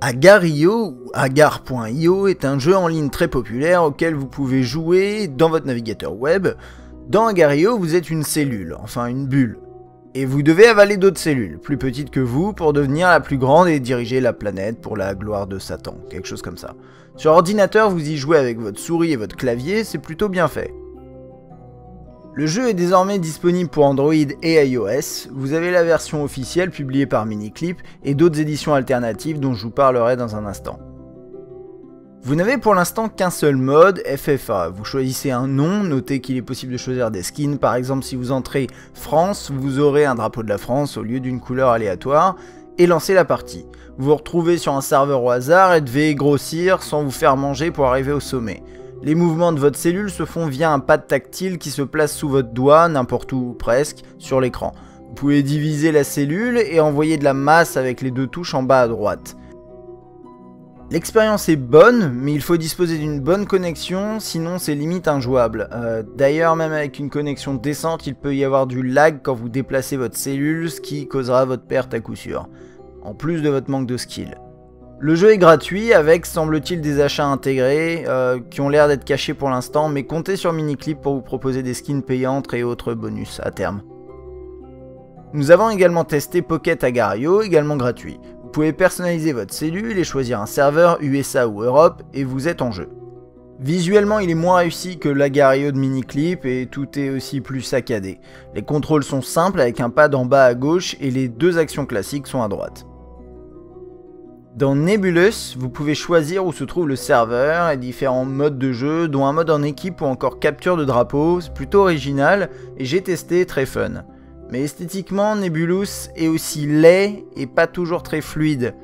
Agar.io ou Agar.io est un jeu en ligne très populaire auquel vous pouvez jouer dans votre navigateur web. Dans Agar.io, vous êtes une cellule, enfin une bulle. Et vous devez avaler d'autres cellules, plus petites que vous, pour devenir la plus grande et diriger la planète pour la gloire de Satan, quelque chose comme ça. Sur ordinateur, vous y jouez avec votre souris et votre clavier, c'est plutôt bien fait. Le jeu est désormais disponible pour Android et iOS, vous avez la version officielle publiée par Miniclip et d'autres éditions alternatives dont je vous parlerai dans un instant. Vous n'avez pour l'instant qu'un seul mode, FFA. Vous choisissez un nom, notez qu'il est possible de choisir des skins. Par exemple, si vous entrez France, vous aurez un drapeau de la France au lieu d'une couleur aléatoire, et lancez la partie. Vous vous retrouvez sur un serveur au hasard et devez grossir sans vous faire manger pour arriver au sommet. Les mouvements de votre cellule se font via un pad tactile qui se place sous votre doigt, n'importe où presque, sur l'écran. Vous pouvez diviser la cellule et envoyer de la masse avec les deux touches en bas à droite. L'expérience est bonne, mais il faut disposer d'une bonne connexion, sinon c'est limite injouable. D'ailleurs, même avec une connexion décente, il peut y avoir du lag quand vous déplacez votre cellule, ce qui causera votre perte à coup sûr, en plus de votre manque de skill. Le jeu est gratuit avec, semble-t-il, des achats intégrés qui ont l'air d'être cachés pour l'instant, mais comptez sur Miniclip pour vous proposer des skins payantes et autres bonus à terme. Nous avons également testé Pocket Agar.io, également gratuit. Vous pouvez personnaliser votre cellule et choisir un serveur USA ou Europe et vous êtes en jeu. Visuellement, il est moins réussi que l'Agar.io de Miniclip et tout est aussi plus saccadé. Les contrôles sont simples avec un pad en bas à gauche et les deux actions classiques sont à droite. Dans Nebulous, vous pouvez choisir où se trouve le serveur et différents modes de jeu, dont un mode en équipe ou encore capture de drapeau, c'est plutôt original et j'ai testé, très fun. Mais esthétiquement, Nebulous est aussi laid et pas toujours très fluide,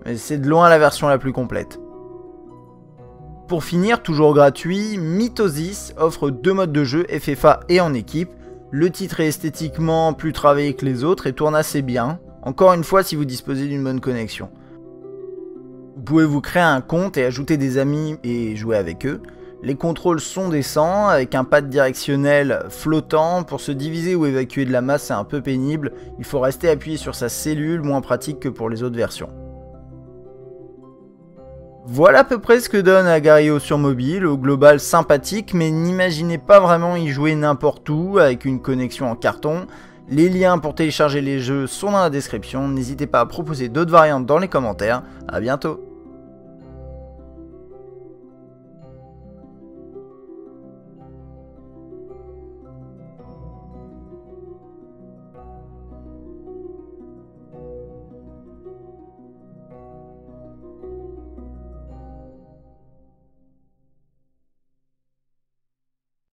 mais c'est de loin la version la plus complète. Pour finir, toujours gratuit, Mythosis offre deux modes de jeu, FFA et en équipe. Le titre est esthétiquement plus travaillé que les autres et tourne assez bien, encore une fois si vous disposez d'une bonne connexion. Vous pouvez vous créer un compte et ajouter des amis et jouer avec eux. Les contrôles sont décents, avec un pad directionnel flottant. Pour se diviser ou évacuer de la masse, c'est un peu pénible. Il faut rester appuyé sur sa cellule, moins pratique que pour les autres versions. Voilà à peu près ce que donne Agar.io sur mobile, au global sympathique, mais n'imaginez pas vraiment y jouer n'importe où, avec une connexion en carton. Les liens pour télécharger les jeux sont dans la description, n'hésitez pas à proposer d'autres variantes dans les commentaires, à bientôt.